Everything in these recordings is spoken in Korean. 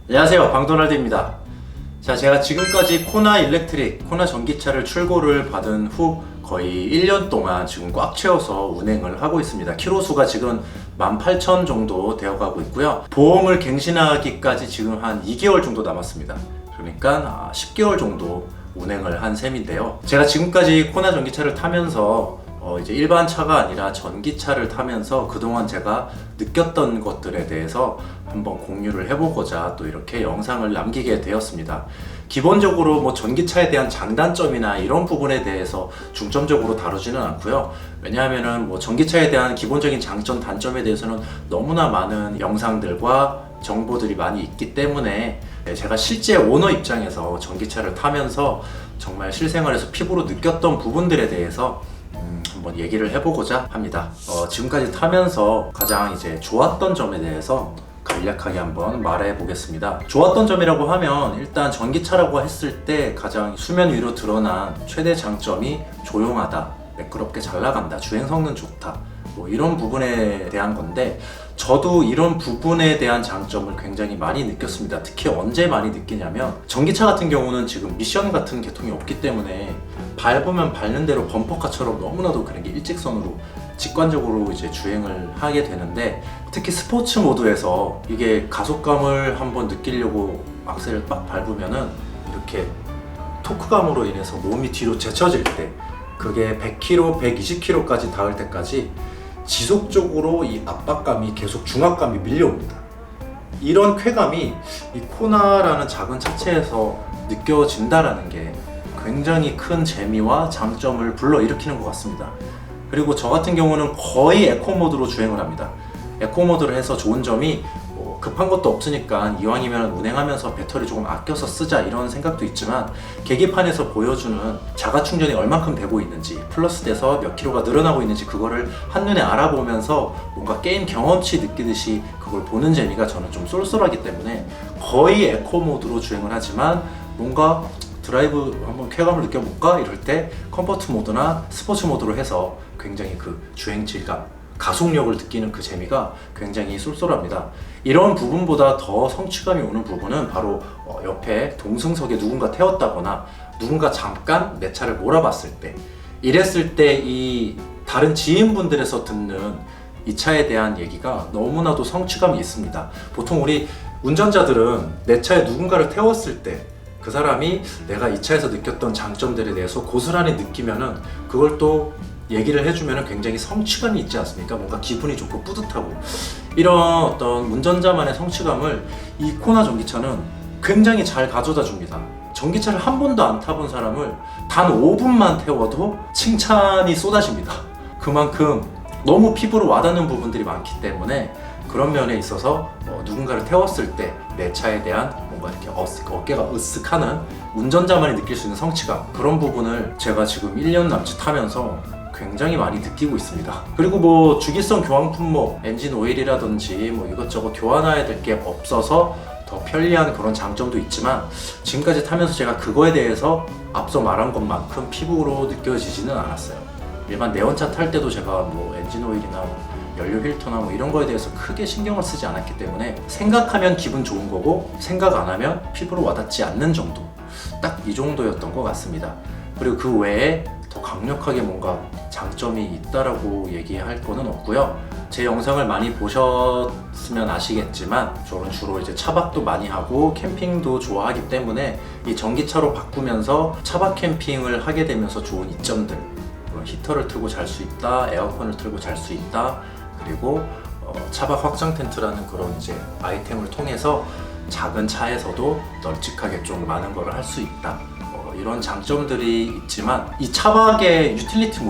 안녕하세요, 방도날드입니다. 자, 제가 지금까지 코나 일렉트릭, 코나 전기차를 출고를 받은 후 거의 1년 동안 지금 꽉 채워서 운행을 하고 있습니다. 키로수가 지금 18,000 정도 되어가고 있고요. 보험을 갱신하기까지 지금 한 2개월 정도 남았습니다. 그러니까 10개월 정도 운행을 한 셈인데요. 제가 지금까지 코나 전기차를 타면서 이제 일반 차가 아니라 전기차를 타면서 그동안 제가 느꼈던 것들에 대해서 한번 공유를 해보고자 또 이렇게 영상을 남기게 되었습니다. 기본적으로 뭐 전기차에 대한 장단점이나 이런 부분에 대해서 중점적으로 다루지는 않고요. 왜냐하면은 뭐 전기차에 대한 기본적인 장점, 단점에 대해서는 너무나 많은 영상들과 정보들이 많이 있기 때문에 제가 실제 오너 입장에서 전기차를 타면서 정말 실생활에서 피부로 느꼈던 부분들에 대해서 한번 얘기를 해보고자 합니다. 지금까지 타면서 가장 이제 좋았던 점에 대해서 간략하게 한번 말해 보겠습니다. 좋았던 점이라고 하면 일단 전기차라고 했을 때 가장 수면 위로 드러난 최대 장점이 조용하다, 매끄럽게 잘 나간다, 주행 성능 좋다, 뭐 이런 부분에 대한 건데, 저도 이런 부분에 대한 장점을 굉장히 많이 느꼈습니다. 특히 언제 많이 느끼냐면, 전기차 같은 경우는 지금 미션 같은 계통이 없기 때문에 밟으면 밟는 대로 범퍼카처럼 너무나도 그런 게 일직선으로 직관적으로 이제 주행을 하게 되는데, 특히 스포츠 모드에서 이게 가속감을 한번 느끼려고 악셀을 빡 밟으면은 이렇게 토크감으로 인해서 몸이 뒤로 제쳐질 때, 그게 100km, 120km까지 닿을 때까지 지속적으로 이 압박감이 계속 중압감이 밀려옵니다. 이런 쾌감이 이 코나라는 작은 차체에서 느껴진다라는 게 굉장히 큰 재미와 장점을 불러일으키는 것 같습니다. 그리고 저 같은 경우는 거의 에코 모드로 주행을 합니다. 에코 모드를 해서 좋은 점이 뭐 급한 것도 없으니까 이왕이면 운행하면서 배터리 조금 아껴서 쓰자 이런 생각도 있지만, 계기판에서 보여주는 자가 충전이 얼만큼 되고 있는지, 플러스 돼서 몇 킬로가 늘어나고 있는지 그거를 한눈에 알아보면서 뭔가 게임 경험치 느끼듯이 그걸 보는 재미가 저는 좀 쏠쏠하기 때문에 거의 에코 모드로 주행을 하지만, 뭔가 드라이브 한번 쾌감을 느껴볼까? 이럴 때 컴포트 모드나 스포츠 모드로 해서 굉장히 그 주행 질감, 가속력을 느끼는 그 재미가 굉장히 쏠쏠합니다. 이런 부분보다 더 성취감이 오는 부분은 바로 옆에 동승석에 누군가 태웠다거나 누군가 잠깐 내 차를 몰아봤을 때, 이랬을 때 이 다른 지인분들에서 듣는 이 차에 대한 얘기가 너무나도 성취감이 있습니다. 보통 우리 운전자들은 내 차에 누군가를 태웠을 때 그 사람이 내가 이 차에서 느꼈던 장점들에 대해서 고스란히 느끼면은 그걸 또 얘기를 해주면 굉장히 성취감이 있지 않습니까? 뭔가 기분이 좋고 뿌듯하고, 이런 어떤 운전자만의 성취감을 이 코나 전기차는 굉장히 잘 가져다 줍니다. 전기차를 한 번도 안 타본 사람을 단 5분만 태워도 칭찬이 쏟아집니다. 그만큼 너무 피부로 와닿는 부분들이 많기 때문에, 그런 면에 있어서 누군가를 태웠을 때 내 차에 대한 뭔가 이렇게 어깨가 으쓱하는, 운전자만이 느낄 수 있는 성취감, 그런 부분을 제가 지금 1년 남짓 타면서 굉장히 많이 느끼고 있습니다. 그리고 뭐 주기성 교환 품목, 엔진 오일이라든지 뭐 이것저것 교환해야 될 게 없어서 더 편리한 그런 장점도 있지만, 지금까지 타면서 제가 그거에 대해서 앞서 말한 것만큼 피부로 느껴지지는 않았어요. 일반 네온차 탈 때도 제가 뭐 엔진 오일이나 연료 필터나 뭐 이런 거에 대해서 크게 신경을 쓰지 않았기 때문에, 생각하면 기분 좋은 거고 생각 안 하면 피부로 와닿지 않는 정도, 딱 이 정도였던 것 같습니다. 그리고 그 외에 더 강력하게 뭔가 장점이 있다라고 얘기할 거는 없고요. 제 영상을 많이 보셨으면 아시겠지만, 저는 주로 이제 차박도 많이 하고 캠핑도 좋아하기 때문에 이 전기차로 바꾸면서 차박 캠핑을 하게 되면서 좋은 이점들, 히터를 틀고 잘 수 있다, 에어컨을 틀고 잘 수 있다, 그리고 차박 확장 텐트라는 그런 이제 아이템을 통해서 작은 차에서도 널찍하게 좀 많은 걸 할 수 있다, 이런 장점들이 있지만, 이 차박의 유틸리티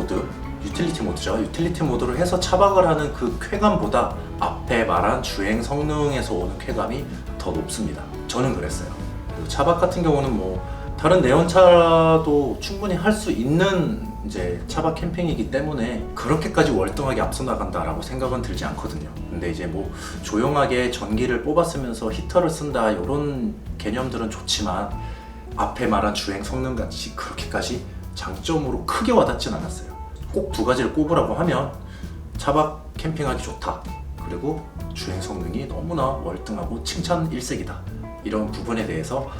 모드죠. 유틸리티 모드로 해서 차박을 하는 그 쾌감보다 앞에 말한 주행 성능에서 오는 쾌감이 더 높습니다. 저는 그랬어요. 그리고 차박 같은 경우는 뭐 다른 네온차도 충분히 할 수 있는 이제 차박 캠핑이기 때문에 그렇게까지 월등하게 앞서 나간다라고 생각은 들지 않거든요. 근데 이제 뭐 조용하게 전기를 뽑았으면서 히터를 쓴다, 이런 개념들은 좋지만, 앞에 말한 주행 성능같이 그렇게까지 장점으로 크게 와닿진 않았어요. 꼭 두 가지를 꼽으라고 하면 차박 캠핑하기 좋다, 그리고 주행 성능이 너무나 월등하고 칭찬 일색이다, 이런 부분에 대해서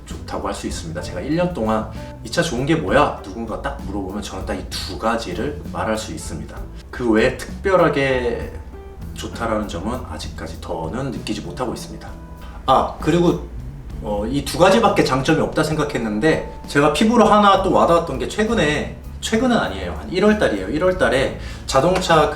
좋다고 할 수 있습니다. 제가 1년 동안 이 차 좋은 게 뭐야? 누군가 딱 물어보면 저는 딱 이 두 가지를 말할 수 있습니다. 그 외에 특별하게 좋다라는 점은 아직까지 더는 느끼지 못하고 있습니다. 그리고 이 두 가지밖에 장점이 없다 생각했는데 제가 피부로 하나 또 와닿았던 게 최근은 아니에요. 한 1월 달이에요. 1월 달에 자동차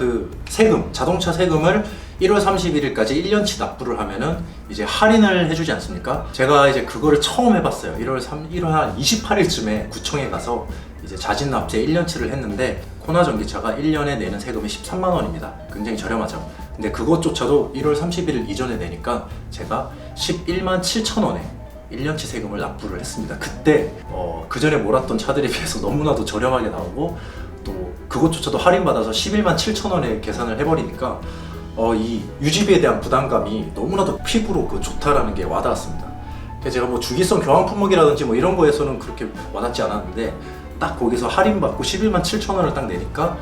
세금을 1월 31일까지 1년치 납부를 하면은 이제 할인을 해주지 않습니까? 제가 이제 그거를 처음 해봤어요. 1월 한 28일쯤에 구청에 가서 이제 자진 납세 1년치를 했는데 코나 전기차가 1년에 내는 세금이 13만 원입니다. 굉장히 저렴하죠. 근데 그것조차도 1월 31일 이전에 내니까 제가 11만 7천 원에 1년치 세금을 납부를 했습니다. 그때 그 전에 몰았던 차들에 비해서 너무나도 저렴하게 나오고 또 그것조차도 할인받아서 11만 7천 원에 계산을 해버리니까 이 유지비에 대한 부담감이 너무나도 피부로 좋다라는 게 와닿았습니다. 제가 뭐 주기성 교환 품목이라든지 뭐 이런 거에서는 그렇게 와닿지 않았는데 딱 거기서 할인받고 11만 7천 원을 딱 내니까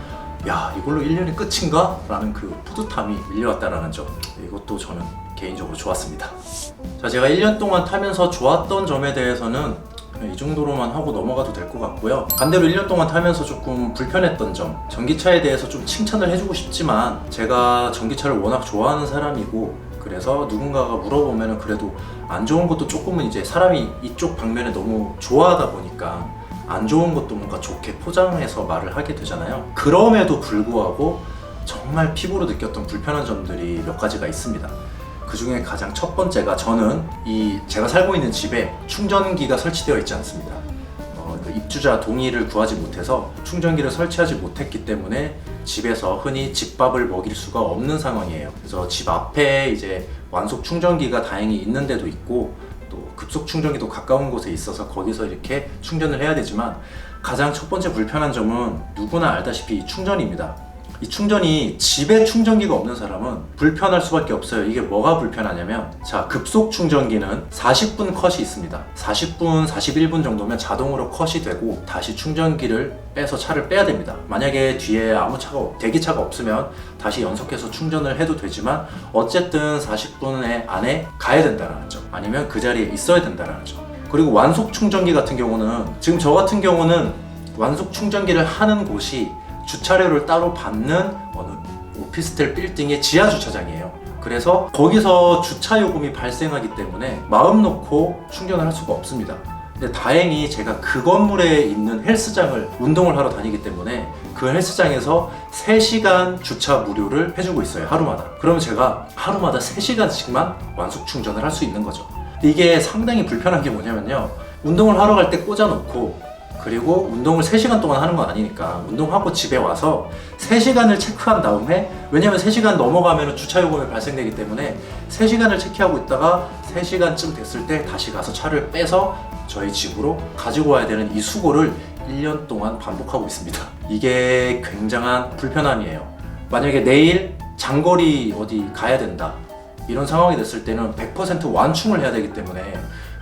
야, 이걸로 1년이 끝인가? 라는 그 뿌듯함이 밀려왔다라는 점, 이것도 저는 개인적으로 좋았습니다. 자, 제가 1년 동안 타면서 좋았던 점에 대해서는 이 정도로만 하고 넘어가도 될 것 같고요. 반대로 1년 동안 타면서 조금 불편했던 점, 전기차에 대해서 좀 칭찬을 해주고 싶지만 제가 전기차를 워낙 좋아하는 사람이고 그래서 누군가가 물어보면 그래도 안 좋은 것도 조금은 이제 사람이 이쪽 방면에 너무 좋아하다 보니까 안 좋은 것도 뭔가 좋게 포장해서 말을 하게 되잖아요. 그럼에도 불구하고 정말 피부로 느꼈던 불편한 점들이 몇 가지가 있습니다. 그 중에 가장 첫 번째가 저는 제가 살고 있는 집에 충전기가 설치되어 있지 않습니다. 그 입주자 동의를 구하지 못해서 충전기를 설치하지 못했기 때문에 집에서 흔히 집밥을 먹일 수가 없는 상황이에요. 그래서 집 앞에 이제 완속 충전기가 다행히 있는 데도 있고 또 급속 충전기도 가까운 곳에 있어서 거기서 이렇게 충전을 해야 되지만 가장 첫 번째 불편한 점은 누구나 알다시피 충전입니다. 이 충전이 집에 충전기가 없는 사람은 불편할 수밖에 없어요. 이게 뭐가 불편하냐면 자, 급속 충전기는 40분 컷이 있습니다. 40분, 41분 정도면 자동으로 컷이 되고 다시 충전기를 빼서 차를 빼야 됩니다. 만약에 뒤에 아무 대기차가 없으면 다시 연속해서 충전을 해도 되지만 어쨌든 40분 안에 가야 된다는 점, 아니면 그 자리에 있어야 된다는 점. 그리고 완속 충전기 같은 경우는 지금 저 같은 경우는 완속 충전기를 하는 곳이 주차료를 따로 받는 어느 오피스텔 빌딩의 지하 주차장이에요. 그래서 거기서 주차 요금이 발생하기 때문에 마음 놓고 충전을 할 수가 없습니다. 근데 다행히 제가 그 건물에 있는 헬스장을 운동을 하러 다니기 때문에 그 헬스장에서 3시간 주차 무료를 해주고 있어요. 하루마다. 그러면 제가 하루마다 3시간씩만 완속 충전을 할 수 있는 거죠. 이게 상당히 불편한 게 뭐냐면요, 운동을 하러 갈 때 꽂아놓고 그리고 운동을 3시간 동안 하는 건 아니니까 운동하고 집에 와서 3시간을 체크한 다음에, 왜냐면 3시간 넘어가면 주차요금이 발생되기 때문에 3시간을 체크하고 있다가 3시간쯤 됐을 때 다시 가서 차를 빼서 저희 집으로 가지고 와야 되는 이 수고를 1년 동안 반복하고 있습니다. 이게 굉장한 불편함이에요. 만약에 내일 장거리 어디 가야 된다 이런 상황이 됐을 때는 100% 완충을 해야 되기 때문에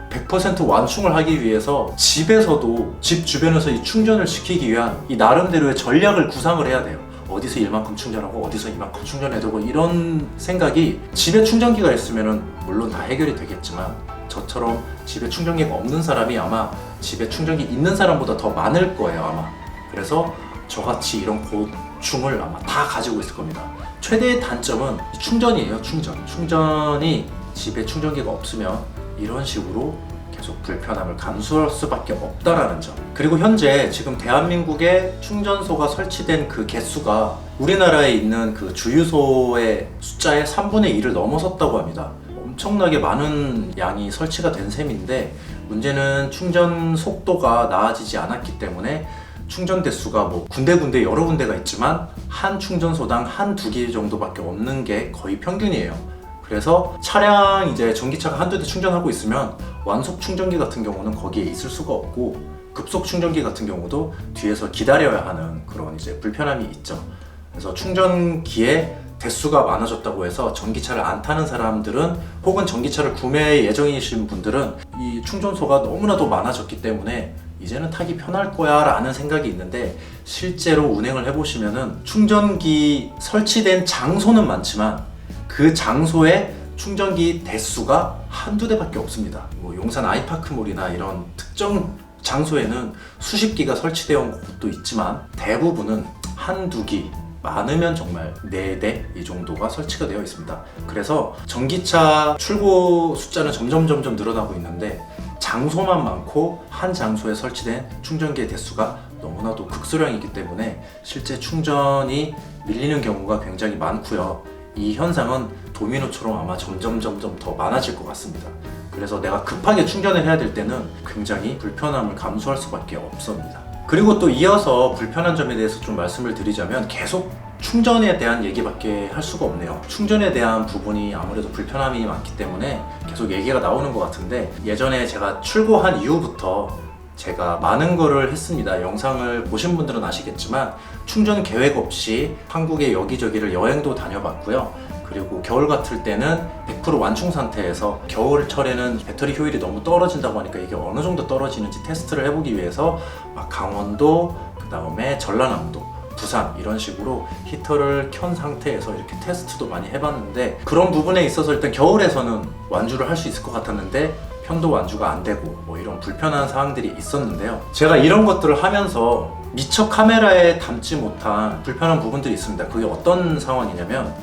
100% 완충을 하기 위해서 집에서도 집 주변에서 이 충전을 시키기 위한 이 나름대로의 전략을 구상을 해야 돼요. 어디서 이만큼 충전하고 어디서 이만큼 충전해야 되고, 이런 생각이 집에 충전기가 있으면 물론 다 해결이 되겠지만 저처럼 집에 충전기가 없는 사람이 아마 집에 충전기 있는 사람보다 더 많을 거예요, 아마. 그래서 저같이 이런 고충을 아마 다 가지고 있을 겁니다. 최대의 단점은 충전이에요. 충전이 집에 충전기가 없으면 이런 식으로 계속 불편함을 감수할 수밖에 없다라는 점. 그리고 현재 지금 대한민국에 충전소가 설치된 그 개수가 우리나라에 있는 그 주유소의 숫자의 3분의 1을 넘어섰다고 합니다. 엄청나게 많은 양이 설치가 된 셈인데 문제는 충전 속도가 나아지지 않았기 때문에 충전 대수가 뭐 군데군데 여러 군데가 있지만 한 충전소당 한두 개 정도밖에 없는 게 거의 평균이에요. 그래서 차량 이제 전기차가 한두 대 충전하고 있으면 완속 충전기 같은 경우는 거기에 있을 수가 없고 급속 충전기 같은 경우도 뒤에서 기다려야 하는 그런 이제 불편함이 있죠. 그래서 충전기에 대수가 많아졌다고 해서 전기차를 안 타는 사람들은, 혹은 전기차를 구매 예정이신 분들은 이 충전소가 너무나도 많아졌기 때문에 이제는 타기 편할 거야 라는 생각이 있는데, 실제로 운행을 해보시면은 충전기 설치된 장소는 많지만 그 장소에 충전기 대수가 한두 대밖에 없습니다. 뭐 용산 아이파크몰이나 이런 특정 장소에는 수십 기가 설치되어 온 곳도 있지만 대부분은 한두 기, 많으면 정말 4대 이 정도가 설치가 되어 있습니다. 그래서 전기차 출고 숫자는 점점 늘어나고 있는데 장소만 많고 한 장소에 설치된 충전기의 대수가 너무나도 극소량이기 때문에 실제 충전이 밀리는 경우가 굉장히 많고요. 이 현상은 도미노처럼 아마 점점 더 많아질 것 같습니다. 그래서 내가 급하게 충전을 해야 될 때는 굉장히 불편함을 감수할 수밖에 없습니다. 그리고 또 이어서 불편한 점에 대해서 좀 말씀을 드리자면 계속 충전에 대한 얘기밖에 할 수가 없네요. 충전에 대한 부분이 아무래도 불편함이 많기 때문에 계속 얘기가 나오는 것 같은데, 예전에 제가 출고한 이후부터 제가 많은 거를 했습니다. 영상을 보신 분들은 아시겠지만 충전 계획 없이 한국의 여기저기를 여행도 다녀봤고요. 그리고 겨울 같을 때는 100% 완충 상태에서, 겨울철에는 배터리 효율이 너무 떨어진다고 하니까 이게 어느 정도 떨어지는지 테스트를 해보기 위해서 막 강원도, 그 다음에 전라남도, 부산 이런 식으로 히터를 켠 상태에서 이렇게 테스트도 많이 해봤는데, 그런 부분에 있어서 일단 겨울에서는 완주를 할 수 있을 것 같았는데 편도 완주가 안 되고 뭐 이런 불편한 사항들이 있었는데요. 제가 이런 것들을 하면서 미처 카메라에 담지 못한 불편한 부분들이 있습니다. 그게 어떤 상황이냐면,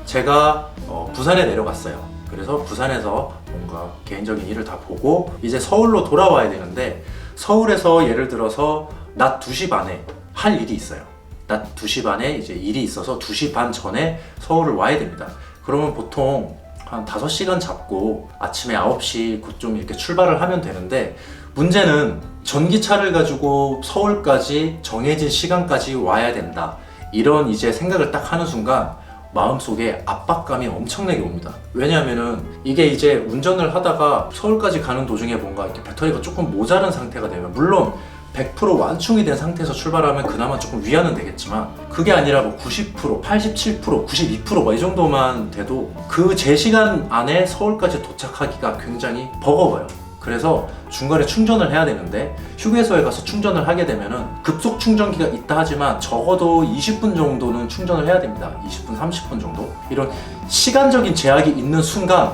제가 부산에 내려갔어요. 그래서 부산에서 뭔가 개인적인 일을 다 보고 이제 서울로 돌아와야 되는데, 서울에서 예를 들어서 낮 2시 반에 할 일이 있어요. 낮 2시 반에 이제 일이 있어서 2시 반 전에 서울을 와야 됩니다. 그러면 보통 한 5시간 잡고 아침에 9시 그쯤 이렇게 출발을 하면 되는데, 문제는 전기차를 가지고 서울까지 정해진 시간까지 와야 된다, 이런 이제 생각을 딱 하는 순간 마음속에 압박감이 엄청나게 옵니다. 왜냐하면은 이게 이제 운전을 하다가 서울까지 가는 도중에 뭔가 이렇게 배터리가 조금 모자란 상태가 되면, 물론 100% 완충이 된 상태에서 출발하면 그나마 조금 위안은 되겠지만, 그게 아니라 뭐 90%, 87%, 92% 이 정도만 돼도 그 제 시간 안에 서울까지 도착하기가 굉장히 버거워요. 그래서 중간에 충전을 해야 되는데, 휴게소에 가서 충전을 하게 되면은 급속 충전기가 있다 하지만 적어도 20분 정도는 충전을 해야 됩니다. 20분, 30분 정도. 이런 시간적인 제약이 있는 순간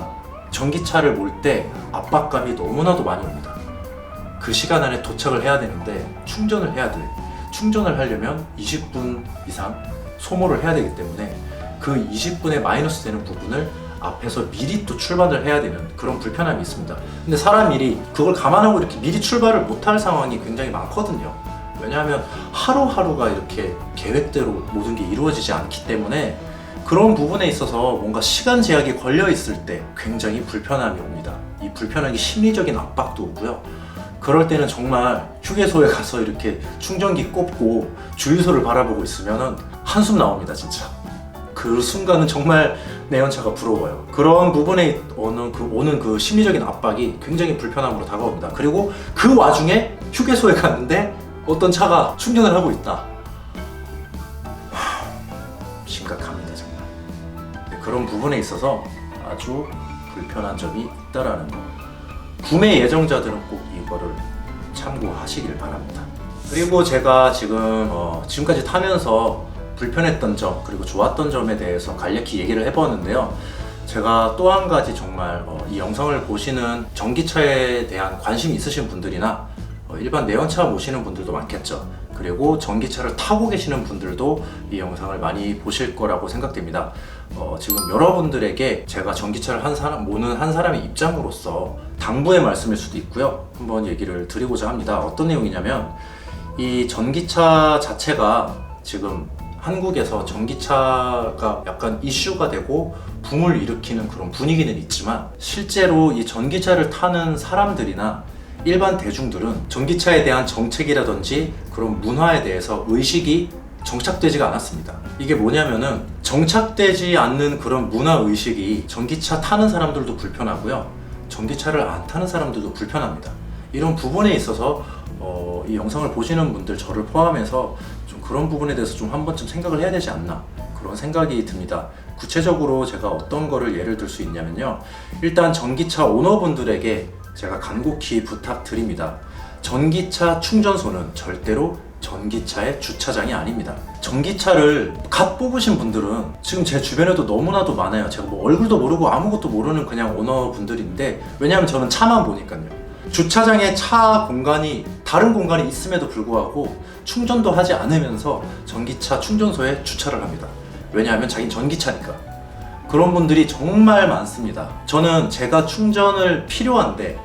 전기차를 몰 때 압박감이 너무나도 많이 옵니다. 그 시간 안에 도착을 해야 되는데 충전을 해야 돼. 충전을 하려면 20분 이상 소모를 해야 되기 때문에 그 20분에 마이너스 되는 부분을 앞에서 미리 또 출발을 해야 되는 그런 불편함이 있습니다. 근데 사람 일이 그걸 감안하고 이렇게 미리 출발을 못할 상황이 굉장히 많거든요. 왜냐하면 하루하루가 이렇게 계획대로 모든 게 이루어지지 않기 때문에 그런 부분에 있어서 뭔가 시간 제약이 걸려 있을 때 굉장히 불편함이 옵니다. 이 불편함이 심리적인 압박도 오고요. 그럴 때는 정말 휴게소에 가서 이렇게 충전기 꼽고 주유소를 바라보고 있으면은 한숨 나옵니다, 진짜. 그 순간은 정말 내 연차가 부러워요. 그런 부분에 오는 그 심리적인 압박이 굉장히 불편함으로 다가옵니다. 그리고 그 와중에 휴게소에 갔는데 어떤 차가 충전을 하고 있다. 심각합니다, 정말. 그런 부분에 있어서 아주 불편한 점이 있다라는 거. 구매 예정자들은 꼭 이거를 참고하시길 바랍니다. 그리고 제가 지금까지 타면서 불편했던 점, 그리고 좋았던 점에 대해서 간략히 얘기를 해보았는데요. 제가 또 한 가지 정말 이 영상을 보시는 전기차에 대한 관심이 있으신 분들이나 일반 내연차 모시는 분들도 많겠죠. 그리고 전기차를 타고 계시는 분들도 이 영상을 많이 보실 거라고 생각됩니다. 지금 여러분들에게 제가 전기차를 모는 한 사람의 입장으로서 당부의 말씀일 수도 있고요. 한번 얘기를 드리고자 합니다. 어떤 내용이냐면, 이 전기차 자체가 지금 한국에서 전기차가 약간 이슈가 되고 붐을 일으키는 그런 분위기는 있지만, 실제로 이 전기차를 타는 사람들이나 일반 대중들은 전기차에 대한 정책이라든지 그런 문화에 대해서 의식이 정착되지가 않았습니다. 이게 뭐냐면은, 정착되지 않는 그런 문화의식이 전기차 타는 사람들도 불편하고요, 전기차를 안 타는 사람들도 불편합니다. 이런 부분에 있어서 이 영상을 보시는 분들, 저를 포함해서 좀 그런 부분에 대해서 좀 한 번쯤 생각을 해야 되지 않나, 그런 생각이 듭니다. 구체적으로 제가 어떤 거를 예를 들 수 있냐면요, 일단 전기차 오너분들에게 제가 간곡히 부탁드립니다. 전기차 충전소는 절대로 전기차의 주차장이 아닙니다. 전기차를 갓 뽑으신 분들은 지금 제 주변에도 너무나도 많아요. 제가 뭐 얼굴도 모르고 아무것도 모르는 그냥 오너분들인데, 왜냐하면 저는 차만 보니까요. 주차장에 차 공간이 다른 공간이 있음에도 불구하고 충전도 하지 않으면서 전기차 충전소에 주차를 합니다. 왜냐하면 자기는 전기차니까. 그런 분들이 정말 많습니다. 저는 제가 충전이 필요한데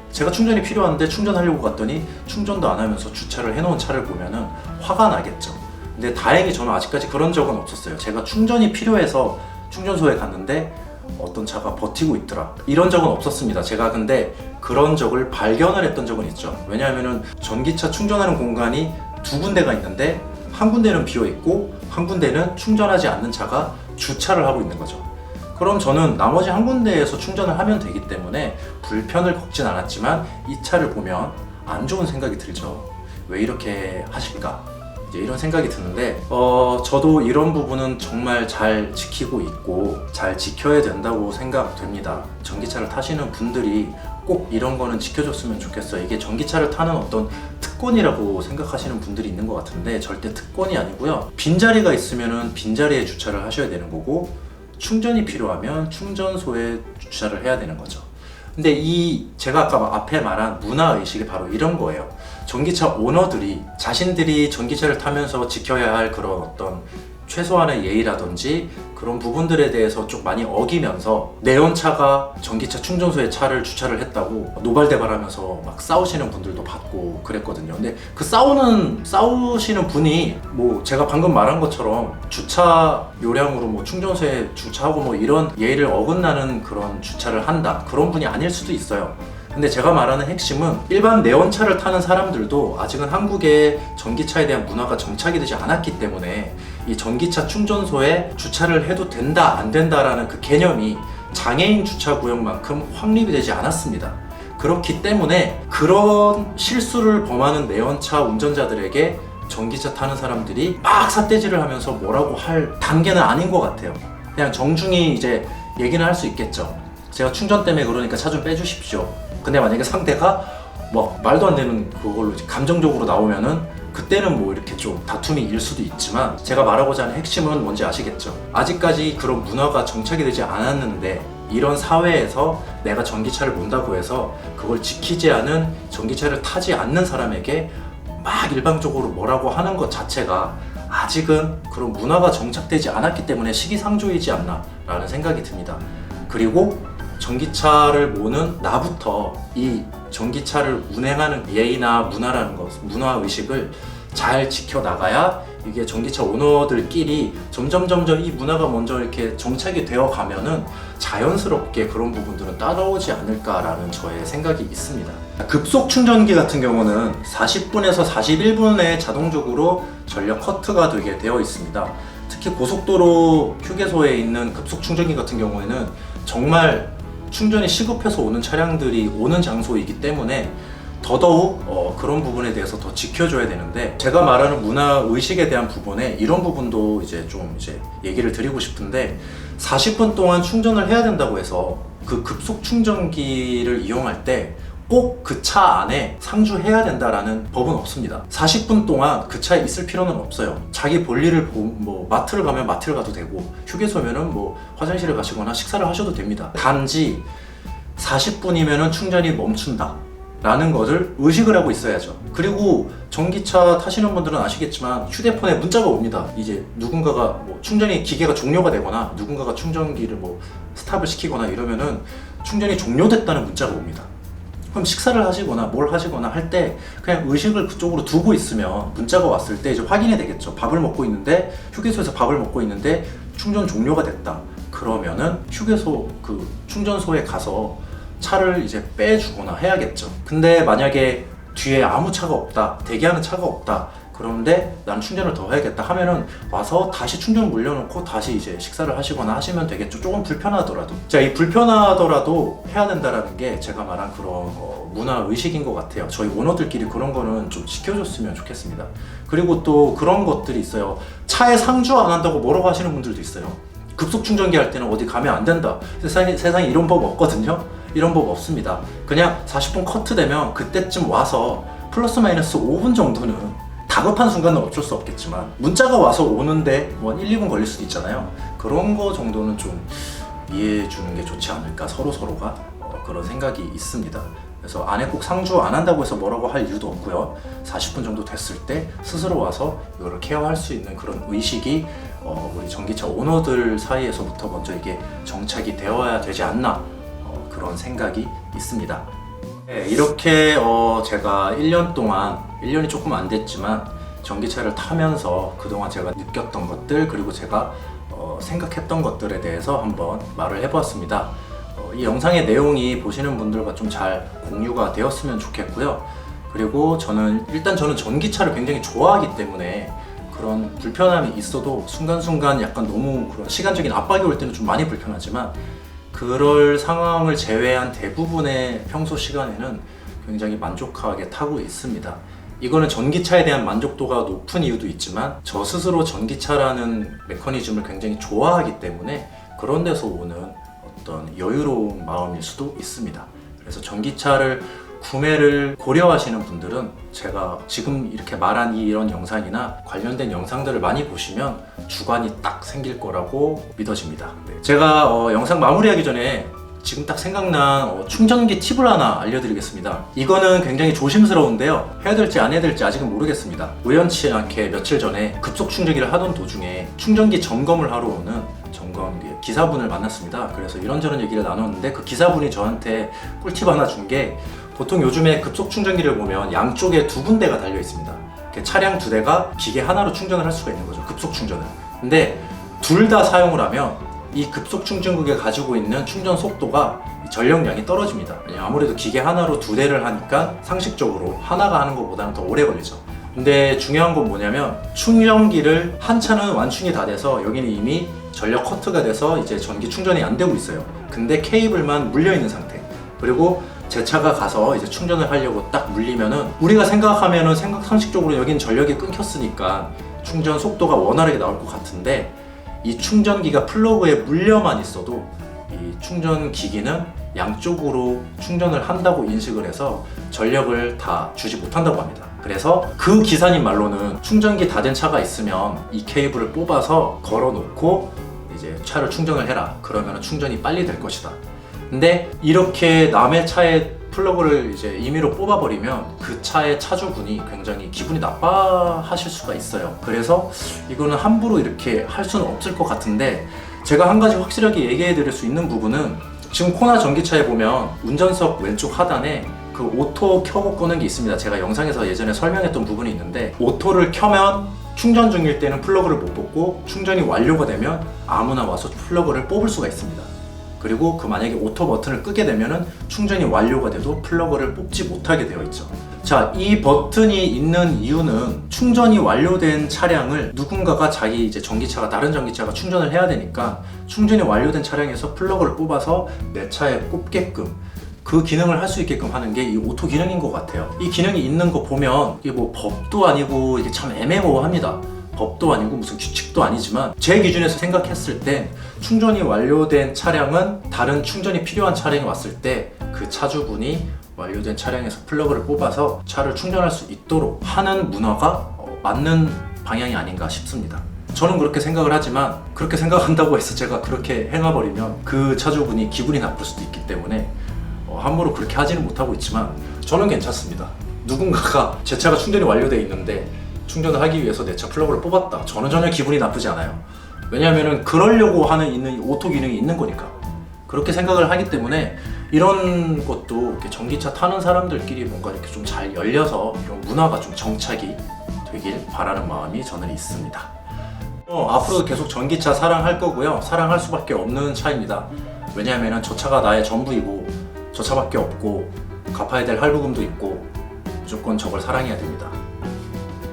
충전하려고 갔더니 충전도 안 하면서 주차를 해놓은 차를 보면은 화가 나겠죠. 근데 다행히 저는 아직까지 그런 적은 없었어요. 제가 충전이 필요해서 충전소에 갔는데 어떤 차가 버티고 있더라, 이런 적은 없었습니다. 제가 근데 그런 적을 발견을 했던 적은 있죠. 왜냐하면은 전기차 충전하는 공간이 두 군데가 있는데 한 군데는 비어 있고 한 군데는 충전하지 않는 차가 주차를 하고 있는 거죠. 그럼 저는 나머지 한 군데에서 충전을 하면 되기 때문에 불편을 겪진 않았지만 이 차를 보면 안 좋은 생각이 들죠. 왜 이렇게 하실까? 이제 이런 생각이 드는데, 저도 이런 부분은 정말 잘 지키고 있고 잘 지켜야 된다고 생각됩니다. 전기차를 타시는 분들이 꼭 이런 거는 지켜줬으면 좋겠어요. 이게 전기차를 타는 어떤 특권이라고 생각하시는 분들이 있는 것 같은데 절대 특권이 아니고요. 빈자리가 있으면 빈자리에 주차를 하셔야 되는 거고, 충전이 필요하면 충전소에 주차를 해야 되는 거죠. 근데 제가 아까 앞에 말한 문화의식이 바로 이런 거예요. 전기차 오너들이 자신들이 전기차를 타면서 지켜야 할 그런 어떤 최소한의 예의라든지 그런 부분들에 대해서 좀 많이 어기면서 내연차가 전기차 충전소에 차를 주차를 했다고 노발대발하면서 막 싸우시는 분들도 봤고 그랬거든요. 근데 그 싸우시는 분이 뭐 제가 방금 말한 것처럼 주차 요량으로 뭐 충전소에 주차하고 뭐 이런 예의를 어긋나는 그런 주차를 한다, 그런 분이 아닐 수도 있어요. 근데 제가 말하는 핵심은 일반 내연차를 타는 사람들도 아직은 한국에 전기차에 대한 문화가 정착이 되지 않았기 때문에 이 전기차 충전소에 주차를 해도 된다 안 된다라는 그 개념이 장애인 주차 구역만큼 확립이 되지 않았습니다. 그렇기 때문에 그런 실수를 범하는 내연차 운전자들에게 전기차 타는 사람들이 막 삿대질을 하면서 뭐라고 할 단계는 아닌 것 같아요. 그냥 정중히 이제 얘기는 할 수 있겠죠. 제가 충전 때문에 그러니까 차 좀 빼주십시오. 근데 만약에 상대가 뭐 말도 안 되는 그걸로 감정적으로 나오면은 그때는 뭐 이렇게 좀 다툼이 일 수도 있지만, 제가 말하고자 하는 핵심은 뭔지 아시겠죠? 아직까지 그런 문화가 정착이 되지 않았는데 이런 사회에서 내가 전기차를 몬다고 해서 그걸 지키지 않은, 전기차를 타지 않는 사람에게 막 일방적으로 뭐라고 하는 것 자체가 아직은 그런 문화가 정착되지 않았기 때문에 시기상조이지 않나 라는 생각이 듭니다. 그리고 전기차를 모는 나부터 이 전기차를 운행하는 예의나 문화라는 것, 문화의식을 잘 지켜나가야 이게 전기차 오너들끼리 점점 이 문화가 먼저 이렇게 정착이 되어 가면은 자연스럽게 그런 부분들은 따라오지 않을까라는 저의 생각이 있습니다. 급속 충전기 같은 경우는 40분에서 41분에 자동적으로 전력 커트가 되게 되어 있습니다. 특히 고속도로 휴게소에 있는 급속 충전기 같은 경우에는 정말 충전이 시급해서 오는 차량들이 오는 장소이기 때문에 더더욱 그런 부분에 대해서 더 지켜줘야 되는데, 제가 말하는 문화의식에 대한 부분에 이런 부분도 이제 얘기를 드리고 싶은데, 40분 동안 충전을 해야 된다고 해서 그 급속 충전기를 이용할 때 꼭 그 차 안에 상주해야 된다라는 법은 없습니다. 40분 동안 그 차에 있을 필요는 없어요. 자기 볼일을 뭐 마트를 가면 마트를 가도 되고, 휴게소면은 뭐 화장실을 가시거나 식사를 하셔도 됩니다. 단지 40분이면은 충전이 멈춘다 라는 것을 의식을 하고 있어야죠. 그리고 전기차 타시는 분들은 아시겠지만 휴대폰에 문자가 옵니다. 이제 누군가가 뭐 충전이 기계가 종료가 되거나 누군가가 충전기를 뭐 스탑을 시키거나 이러면은 충전이 종료됐다는 문자가 옵니다. 그럼 식사를 하시거나 뭘 하시거나 할 때 그냥 의식을 그쪽으로 두고 있으면 문자가 왔을 때 이제 확인이 되겠죠. 밥을 먹고 있는데, 휴게소에서 밥을 먹고 있는데 충전 종료가 됐다. 그러면은 휴게소 그 충전소에 가서 차를 이제 빼주거나 해야겠죠. 근데 만약에 뒤에 아무 차가 없다, 대기하는 차가 없다, 그런데 난 충전을 더 해야겠다 하면은 와서 다시 충전 물려놓고 다시 이제 식사를 하시거나 하시면 되겠죠. 조금 불편하더라도. 자, 이 불편하더라도 해야 된다라는 게 제가 말한 그런 문화의식인 것 같아요. 저희 오너들끼리 그런 거는 좀 지켜줬으면 좋겠습니다. 그리고 또 그런 것들이 있어요. 차에 상주 안 한다고 뭐라고 하시는 분들도 있어요. 급속 충전기 할 때는 어디 가면 안 된다. 세상에 이런 법 없거든요. 이런 법 없습니다. 그냥 40분 커트되면 그때쯤 와서 플러스 마이너스 5분 정도는 다급한 순간은 어쩔 수 없겠지만 문자가 와서 오는데 뭐 한 1, 2분 걸릴 수도 있잖아요. 그런 거 정도는 좀 이해해 주는 게 좋지 않을까, 서로가 그런 생각이 있습니다. 그래서 안에 꼭 상주 안 한다고 해서 뭐라고 할 이유도 없고요. 40분 정도 됐을 때 스스로 와서 이거를 케어할 수 있는 그런 의식이 우리 전기차 오너들 사이에서부터 먼저 이게 정착이 되어야 되지 않나, 그런 생각이 있습니다. 네, 이렇게 제가 1년 동안, 1년이 조금 안 됐지만 전기차를 타면서 그동안 제가 느꼈던 것들, 그리고 제가 생각했던 것들에 대해서 한번 말을 해보았습니다. 이 영상의 내용이 보시는 분들과 좀 잘 공유가 되었으면 좋겠고요. 그리고 저는 전기차를 굉장히 좋아하기 때문에 그런 불편함이 있어도 순간순간 약간 너무 그런 시간적인 압박이 올 때는 좀 많이 불편하지만, 그럴 상황을 제외한 대부분의 평소 시간에는 굉장히 만족하게 타고 있습니다. 이거는 전기차에 대한 만족도가 높은 이유도 있지만 저 스스로 전기차라는 메커니즘을 굉장히 좋아하기 때문에 그런 데서 오는 어떤 여유로운 마음일 수도 있습니다. 그래서 전기차를 구매를 고려하시는 분들은 제가 지금 이렇게 말한 이런 영상이나 관련된 영상들을 많이 보시면 주관이 딱 생길 거라고 믿어집니다. 네. 제가 영상 마무리하기 전에 지금 딱 생각난 충전기 팁을 하나 알려드리겠습니다. 이거는 굉장히 조심스러운데요. 해야 될지 안 해야 될지 아직은 모르겠습니다. 우연치 않게 며칠 전에 급속 충전기를 하던 도중에 충전기 점검을 하러 오는 기사분을 만났습니다. 그래서 이런저런 얘기를 나눴는데 그 기사분이 저한테 꿀팁 하나 준 게, 보통 요즘에 급속 충전기를 보면 양쪽에 두 군데가 달려 있습니다. 차량 두 대가 기계 하나로 충전을 할 수가 있는 거죠, 급속 충전을. 근데 둘 다 사용을 하면 이 급속 충전기가 가지고 있는 충전 속도가, 전력량이 떨어집니다. 아무래도 기계 하나로 두 대를 하니까 상식적으로 하나가 하는 것보다는 더 오래 걸리죠. 근데 중요한 건 뭐냐면, 충전기를 한 차는 완충이 다 돼서 여기는 이미 전력 커트가 돼서 이제 전기 충전이 안 되고 있어요. 근데 케이블만 물려 있는 상태. 그리고 제 차가 가서 이제 충전을 하려고 딱 물리면은, 우리가 생각하면은 상식적으로 여긴 전력이 끊겼으니까 충전 속도가 원활하게 나올 것 같은데, 이 충전기가 플러그에 물려만 있어도 이 충전 기기는 양쪽으로 충전을 한다고 인식을 해서 전력을 다 주지 못한다고 합니다. 그래서 그 기사님 말로는 충전기 다 된 차가 있으면 이 케이블을 뽑아서 걸어 놓고 이제 차를 충전을 해라. 그러면 충전이 빨리 될 것이다. 근데 이렇게 남의 차에 플러그를 이제 임의로 뽑아버리면 그 차의 차주분이 굉장히 기분이 나빠하실 수가 있어요. 그래서 이거는 함부로 이렇게 할 수는 없을 것 같은데, 제가 한 가지 확실하게 얘기해 드릴 수 있는 부분은, 지금 코나 전기차에 보면 운전석 왼쪽 하단에 그 오토 켜고 끄는 게 있습니다. 제가 영상에서 예전에 설명했던 부분이 있는데, 오토를 켜면 충전 중일 때는 플러그를 못 뽑고, 충전이 완료가 되면 아무나 와서 플러그를 뽑을 수가 있습니다. 그리고 만약에 오토 버튼을 끄게 되면은 충전이 완료가 돼도 플러그를 뽑지 못하게 되어 있죠. 자, 이 버튼이 있는 이유는, 충전이 완료된 차량을 누군가가 자기 이제 다른 전기차가 충전을 해야 되니까 충전이 완료된 차량에서 플러그를 뽑아서 내 차에 꼽게끔, 그 기능을 할 수 있게끔 하는 게 이 오토 기능인 것 같아요. 이 기능이 있는 거 보면 이게 뭐 법도 아니고 이게 참 애매모호합니다. 법도 아니고 무슨 규칙도 아니지만, 제 기준에서 생각했을 때 충전이 완료된 차량은 다른 충전이 필요한 차량이 왔을 때 그 차주분이 완료된 차량에서 플러그를 뽑아서 차를 충전할 수 있도록 하는 문화가 맞는 방향이 아닌가 싶습니다. 저는 그렇게 생각을 하지만, 그렇게 생각한다고 해서 제가 그렇게 행해버리면 그 차주분이 기분이 나쁠 수도 있기 때문에 함부로 그렇게 하지는 못하고 있지만, 저는 괜찮습니다. 누군가가 제 차가 충전이 완료되어 있는데 충전을 하기 위해서 내 차 플러그를 뽑았다. 저는 전혀 기분이 나쁘지 않아요. 왜냐하면 그러려고 있는 오토 기능이 있는 거니까. 그렇게 생각을 하기 때문에 이런 것도 이렇게 전기차 타는 사람들끼리 뭔가 이렇게 좀 잘 열려서 이런 문화가 좀 정착이 되길 바라는 마음이 저는 있습니다. 앞으로도 계속 전기차 사랑할 거고요. 사랑할 수밖에 없는 차입니다. 왜냐하면 저 차가 나의 전부이고, 저 차밖에 없고, 갚아야 될 할부금도 있고, 무조건 저걸 사랑해야 됩니다.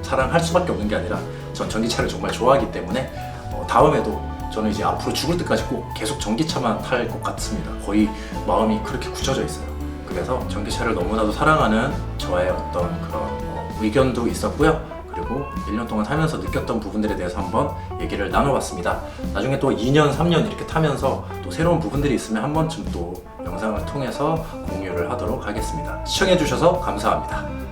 사랑할 수밖에 없는 게 아니라 전 전기차를 정말 좋아하기 때문에 다음에도 저는 이제 앞으로 죽을 때까지 꼭 계속 전기차만 탈 것 같습니다. 거의 마음이 그렇게 굳혀져 있어요. 그래서 전기차를 너무나도 사랑하는 저의 어떤 그런 의견도 있었고요. 그리고 1년 동안 타면서 느꼈던 부분들에 대해서 한번 얘기를 나눠봤습니다. 나중에 또 2년, 3년 이렇게 타면서 또 새로운 부분들이 있으면 한 번쯤 또 영상을 통해서 공유를 하도록 하겠습니다. 시청해주셔서 감사합니다.